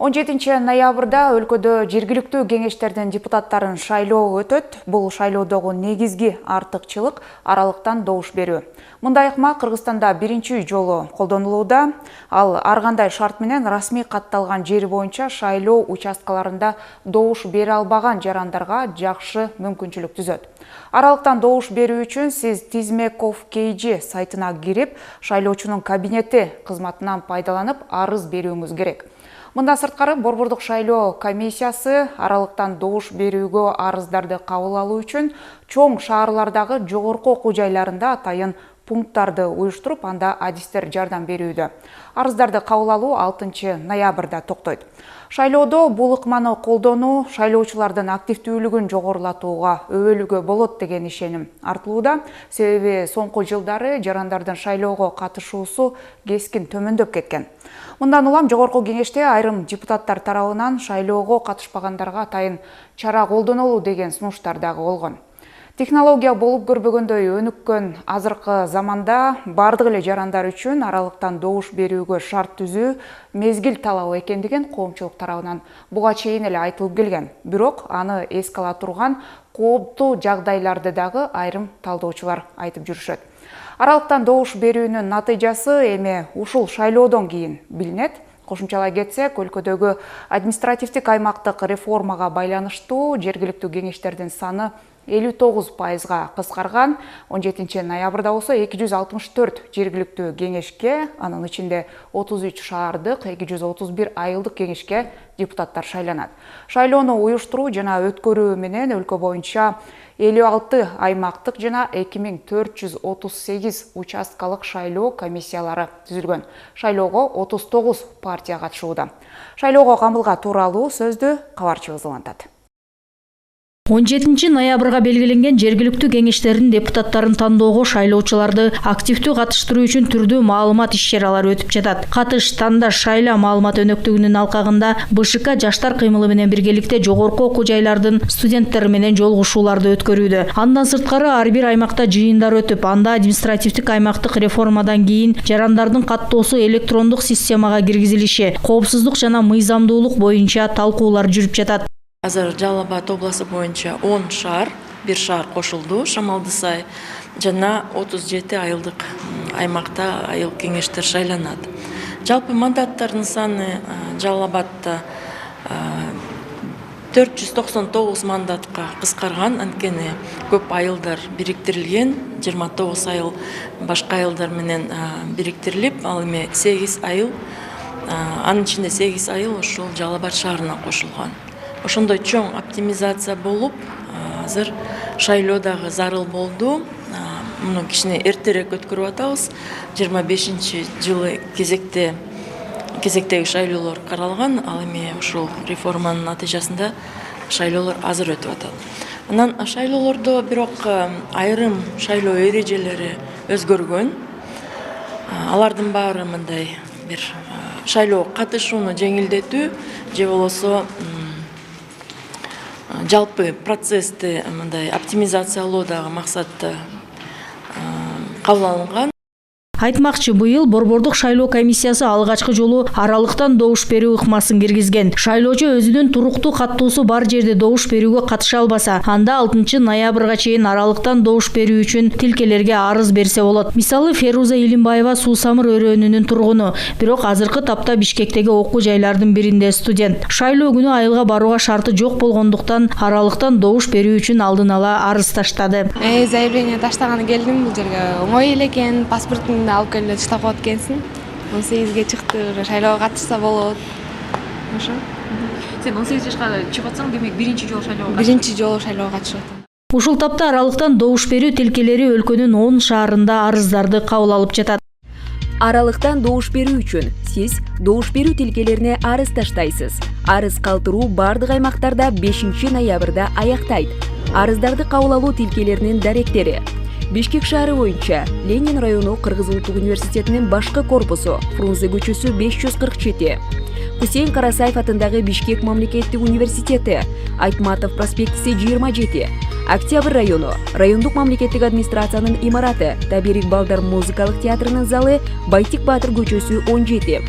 17-ноябрда өлкөдө жергиликтүү кеңештердин депутаттарын шайлоо өтөт. Бул шайлоодогу негизги артыкчылык аралыктан добуш берүү. Мындай ыкма Кыргызстанда биринчи жолу колдонулууда. Ал ар кандай шарт менен расмий катталган жери боюнча шайлоо участкаларында добуш бере албаган жарандарга жакшы мүмкүнчүлүк түзөт. Аралыктан добуш берүү үчүн сиз Tizmekov.kg сайтына кирип, шайлоочунун кабинети кызматынан пайдаланып арыз берүүңүз керек. Мындан сырткары Борбордук шайлоо комиссиясы аралыктан добуш берүүгө арыздарды кабыл алуу үчүн чоң шаарлардагы жогорку окуу жайларында атайын пункттарды уюштуруп, анда адистер жардам берүүдө. Арыздарды кабыл алуу 6-ноябрда токтойт. Шайлоодо бул ыкманы колдонуу шайлоочулардын активдүүлүгүн жогорулатууга өбөлүүгө болот деген ишеним артылууда. Себеби соңку жылдары жарандардын шайлоого катышуусу кескин төмөндөп кеткен. Мындан улам жогорку кеңеште айрым депутаттар тарабынан шайлоого катышпагандарга атайын чара колдонолуу деген сунуштар дагы болгон. Технология болуп көрбөгөндөй өнүккөн азыркы заманда бардык эле жарандар үчүн аралыктан добуш берүүгө шарт түзүү мезгил талабы экендиген коомчулук тарабынан буга чейин эле айтылып келген. Бирок аны эске ала турган кооптуу жагдайларды дагы айрым талдоочулар айтып жүрүшөт. Аралыктан добуш берүүнүн натыйжасы эми ушул шайлоодон кийин билинет. Кошумчалай кетсек, өлкөдөгү административдик аймактык реформага байланыштуу жергиликтүү кеңештердин саны 59%-га кыскарган. 17-ноябрда болсо 264 жергиликтүү кеңешке, анын ичинде 33 шаардык, 231 айылдык кеңешке депутаттар шайланат. Шайлоону уюштуруу жана өткөрүү менен өлкө боюнча 56 аймактык жана 2438 участкалык шайлоо комиссиялары түзүлгөн. Шайлоого 39 партия катышууда. Шайлоого камылга тууралуу сөздү кабарчыбыз улантат. 17-ноябрга белгиленген жергиликтүү кеңештердин депутаттарын тандоого шайлоочуларды активдүү катыштыруу үчүн түрдүү маалымат иш-чаралары өтүп жатат. Катыш, тандаш, шайла маалымат өнөктүгүнүн алкагында БШК жаштар кыймылы менен биргеликте жогорку окуу жайлардын студенттери менен жолугушууларды өткөрүүдө. Андан сырткары ар бир аймакта жыйындар өтүп, анда административдик аймактык реформадан кийин жарандардын каттоосу электрондук системага киргизилиши, коопсуздук жана мыйзамдуулук боюнча талкуулар жүрүп жатат. Азыр Жалал Абад областы боюнча 10 шаар, бир шаар кошулду, Шамалдысай жана 37 айылдык аймакта айыл кеңештер шайланат. Жалпы мандаттардын саны Жалал Абадта 499 мандатка кыскарган, анткени көп айылдар бириктирилген, 29 айыл башка айылдар менен бириктирилип, ал эми 8 айыл, анын ичинде 8 айыл ушул Жалал Абад шаарына кошулган. Ошондой чоң оптимизация болуп, азыр шайлоо дагы зарыл болду. Муну кичине эртерээк өткөрүп атабыз. 25-жылы кезектеги шайлоолор каралган. Ал эми ушул реформанын натыйжасында шайлоолор азыр өтүп атат. Анан шайлоолордо бирок айрым шайлоо эрежелери өзгөргөн. Алардын баары мындай бир шайлоо катышууну жеңилдетүү же болбосо жалпы процессти мындай оптимизациялоо дагы максатта кабыл алынган. Айтмакчы, быйыл Борбордук шайлоо комиссиясы алгачкы жолу аралыктан добуш берүү ыкмасын киргизген. Шайлоочу өзүнүн туруктуу каттоосу бар жерде добуш берүүгө катыша албаса, анда 6-ноябрга чейин аралыктан добуш берүү үчүн тилкелерге арыз берсе болот. Мисалы, Феруза Илимбаева Суу Самыр өрөөнүнүн тургуну, бирок азыркы тапта Бишкектеги окуу жайлардын биринде студент. Шайлоо күнү айылга барууга шарты жок болгондуктан аралыктан добуш берүү үчүн алдын ала арыз таштады. Заявление таштаганы келдим бул жерге. Оңой эле экен, паспортун алып келип таштап коет экенсиң. 18-ге чыкты, шайлоого катышса болот. Ошо. Сен 18 жашка чыгып атсаң, демек биринчи жолу шайлоого катышып атам. Ушул тапта аралыктан добуш берүү тилкелери өлкөнүн 10 шаарында арыздарды кабыл алып жатат. Аралыктан добуш берүү үчүн сиз добуш берүү тилкелерине арыз таштайсыз. Арыз калтыруу бардык аймактарда 5-ноябрда аяктайт. Арыздарды кабыл алуу тилкелеринин даректери: Бишкек шаары боюнча Ленин району Кыргыз Улуттук университетинин башкы корпусу, Фрунзе көчөсү 547. Хусейн Карасаев атындагы Бишкек мамлекеттик университети, Айтматов проспектиси 27. Октябрь району, райондук мамлекеттик администрациянын имараты, Таберик Балдар музыкалык театрынын залы, Байтик Баатыр көчөсү 17.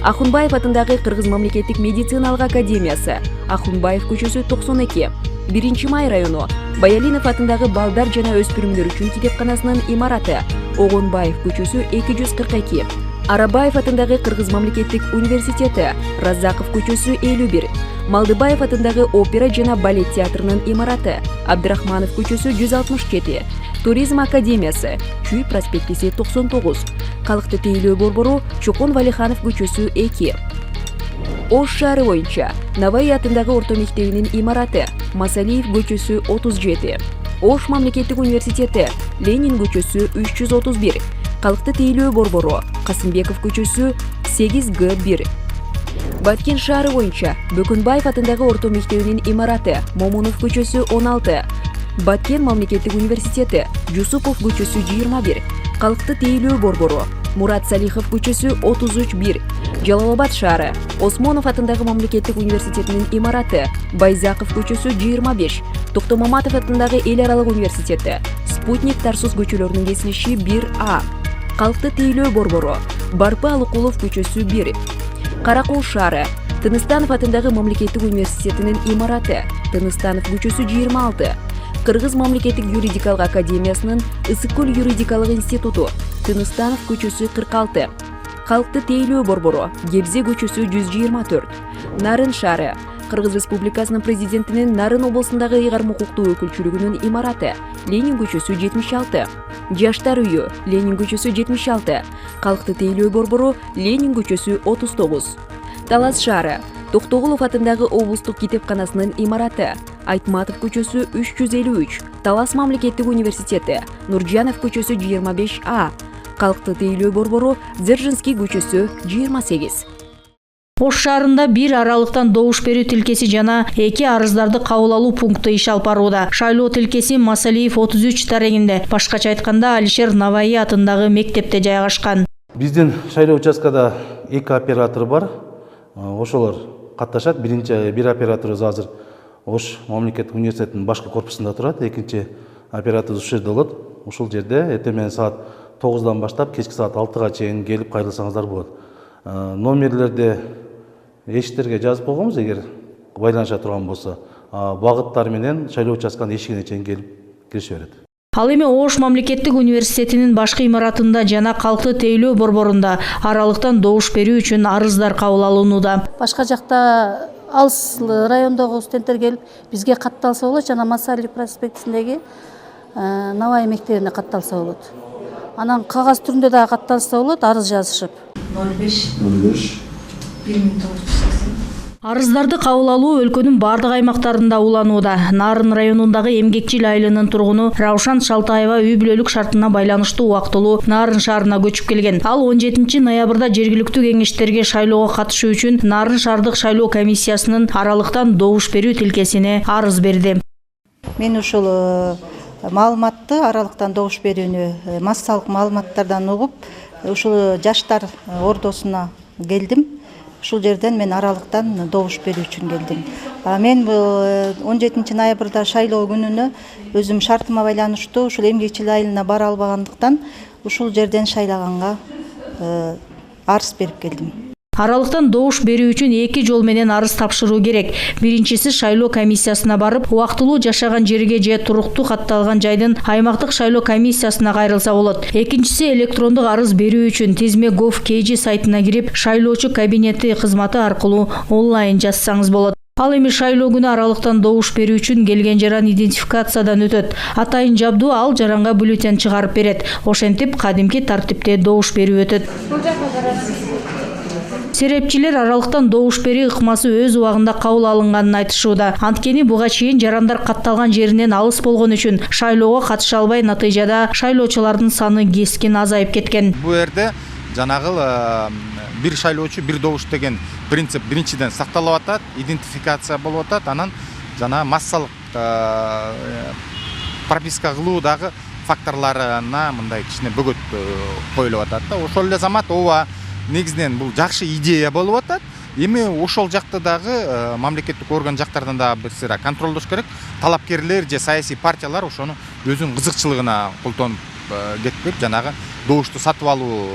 Ахунбаев атындагы Кыргыз мамлекеттик медициналык академиясы, Ахунбаев көчөсү 92, 1-Май району, Баялинов атындагы балдар жана өспүрүмдөр үчүн китепканасынын имараты, Огонбаев көчөсү 242, Арабаев атындагы Кыргыз мамлекеттик университети, Разаков көчөсү 51, Малдыбаев атындагы опера жана балет театрынын имараты, Абдрахманов көчөсү 167, Туризм академиясы, Чүй проспектиси 99, Калыкты тейлөө борбору, Чокон Валиханов көчөсү 2. Ош шаары боюнча Навай атындагы орто мектебинин имараты, Масалиев көчөсү 37, Ош мамлекеттик университети, Ленин көчөсү 331, Калыкты тейлөө борбору, Касымбеков көчөсү 8Г1. Баткен шаары боюнча Бөкөнбаев атындагы орто мектебинин имараты, Момунов көчөсү 16, Баткен мамлекеттик университети, Жусупов көчөсү 21, Калыкты тейлөө борбору, Мурат Салихов көчөсү 33-1, Жалал-Абад шаары, Осмонов атындагы мамлекеттик университетинин имараты, Байзаков көчөсү 25, Токтомаматов атындагы эл аралык университети, Спутник Тарсус көчөлөрүнүн кесилиши 1А, Калыкты тейлөө борбору, Барпы Алыкулов көчөсү 1, Каракол шаары, Тыныстанов атындагы мамлекеттик университетинин имараты, Тыныстанов көчөсү 26, Кыргыз мамлекеттик юридикалык академиясынын Ысык-Көл юридикалык институту, Тыныстанов көчөсү 46, Калыкты тейлөө борбору, Гебзе көчөсү 124, Нарын шаары, Кыргыз Республикасынын президентинин Нарын облусундагы ыйгарым укуктуу өкүлчүлүгүнүн имараты, Ленин көчөсү 76, Жаштар үйү, Ленин көчөсү 76, Калыкты тейлөө борбору, Ленин көчөсү 39, Талас шаары, Токтогулов атындагы облустук китепканасынын имараты, Айтматов көчөсү 353, Талас мамлекеттик университети, Нуржанов көчөсү 25А, Калыкты тейлөө борбору, Дзержинский көчөсү 28. Ош шаарында бир аралыктан добуш берүү тилкеси жана 2 арыздарды кабыл алуу пункты иш алып барууда. Шайлоо тилкеси Масалиев 33 тарегинде, башкача айтканда Алишер Наваи атындагы мектепте жайгашкан. Биздин шайлоо участкада 2 оператор бар. Ошолор катташат. Бир операторубуз азыр Ош мамлекеттик университетинин башкы корпусунда турат. Экинчи операторубуз ушул жерде болот. Ушул жерде эртең менен саат 9-дан баштап кечки саат 6-га чейин келип кайрылсаңыздар болот. Номерлерде эшиктерге жазып койгонбуз, эгер байланыша турган болсо, багыттар менен шайлоо участканын эшигине чейин келип кирише берет. Ал эми Ош мамлекеттик университетинин башкы имаратында жана Калыкты тейлөө борборунда аралыктан добуш берүү үчүн арыздар кабыл алынууда. Башка жакта алыс райондогу студенттер келип бизге катталса болот, жана Масалиев проспектисиндеги Навай мектебине катталса болот. Анан кагаз түрүндө да катталса болот, арыз жазышып. 05-1980. Арыздарды кабыл алуу өлкөнүн бардык аймактарында уланууда. Нарын районундагы эмгекчил айылынын тургуну Раушан Шалтаева үй бүлөлүк шартына байланыштуу убактылуу Нарын шаарына көчүп келген. Ал 17 ноябрда жергиликтүү кеңештерге шайлоого катышуу үчүн Нарын шаардык шайлоо комиссиясынын аралыктан добуш берүү тилкесине арыз берди. Мен ушул маалыматты аралыктан добуш берүүнү массалык маалыматтардан угуп, ушул жаштар ордосуна келдим. Ушул жерден мен аралыктан добуш берүү үчүн келдим. Мен 17 ноябрда шайлоо күнүнө өзүм шартыма байланыштуу ушул эмгекчил айылына бара албагандыктан ушул жерден шайлаганга арыз берип келдим. Аралыктан добуш берүү үчүн 2 жол менен арыз тапшыруу керек. Биринчиси шайлоо комиссиясына барып, убактылуу жашаган жерге же туруктуу катталган жайдын аймактык шайлоо комиссиясына кайрылса болот. Экинчиси электрондук арыз берүү үчүн Тизме Gov.kg сайтына кирип, шайлоочу кабинети кызматы аркылуу онлайн жазсаңыз болот. Ал эми шайлоо күнү аралыктан добуш берүү үчүн келген жаран идентификациядан өтөт. Атайын жабдуу ал жаранга бюллетень чыгарып берет. Ошентип кадимки тартипте добуш берүү өтөт. Серепчилер аралыктан добуш берүү ыкмасы өз убагында кабыл алынганын айтышууда. Анткени буга чейин жарандар катталган жеринен алыс болгон үчүн шайлоого катыша албай, натыйжада шайлоочулардын саны кескин азайып кеткен. Бу жерде жанагы бир шайлоочу бир добуш деген принцип биринчиден сакталып атат, идентификация болуп атат, анан жана массалык прописка кылуудагы факторларына мындай кичине бөгөт коюлуп атат да. Ошол эле замат ооба негизинен бул жакшы идея болуп атат. Эми ошол жакта дагы мамлекеттик орган жактардан да бир сыйра контролдош керек. Талапкерлер же саясий партиялар ошону өзүнүн кызыкчылыгына колтонуп кетпеп, жанагы добушту сатып алуу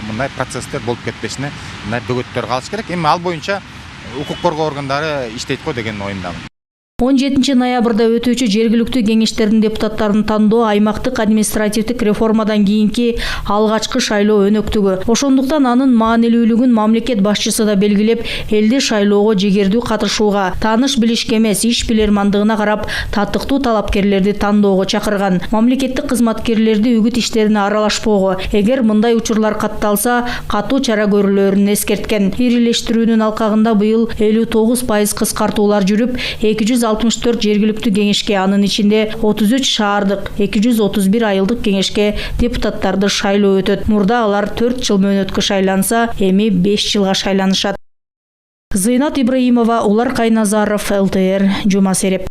мындай процесстер болуп кетпесине мындай бөгөттөр калыш керек. Эми ал боюнча укук коргоо органдары иштейт го деген оюндамын. 17 ноябрда өтүүчү жергиликтүү кеңештердин депутаттарын тандоо аймактык административдик реформадан кийинки алгачкы шайлоо өнөктүгү. Ошондуктан анын маанилүүлүгүн мамлекет башчысы да белгилеп, элди шайлоого жегердүү катышууга, тааныш билишке эмес иш билермандыгына карап, татыктуу талапкерлерди тандоого чакырган. Мамлекеттик кызматкерлерди үгүт иштерине аралашпоого, эгер мындай учурлар катталса, катуу чара көрүлөрүн эскерткен. Ирилештирүүнүн алкагында быйыл 59% кыскартуулар жүрүп, 264 жергиликтүү кеңешке, анын ичинде 33 шаардык, 231 айылдык кеңешке депутаттарды шайлоо өтөт. Мурда алар 4 жыл мөөнөткө шайланса, эми 5 жылга шайланышат. Зыйнат Ибраимова, Улар Кайназаров, ЛТР, Жума Сереп.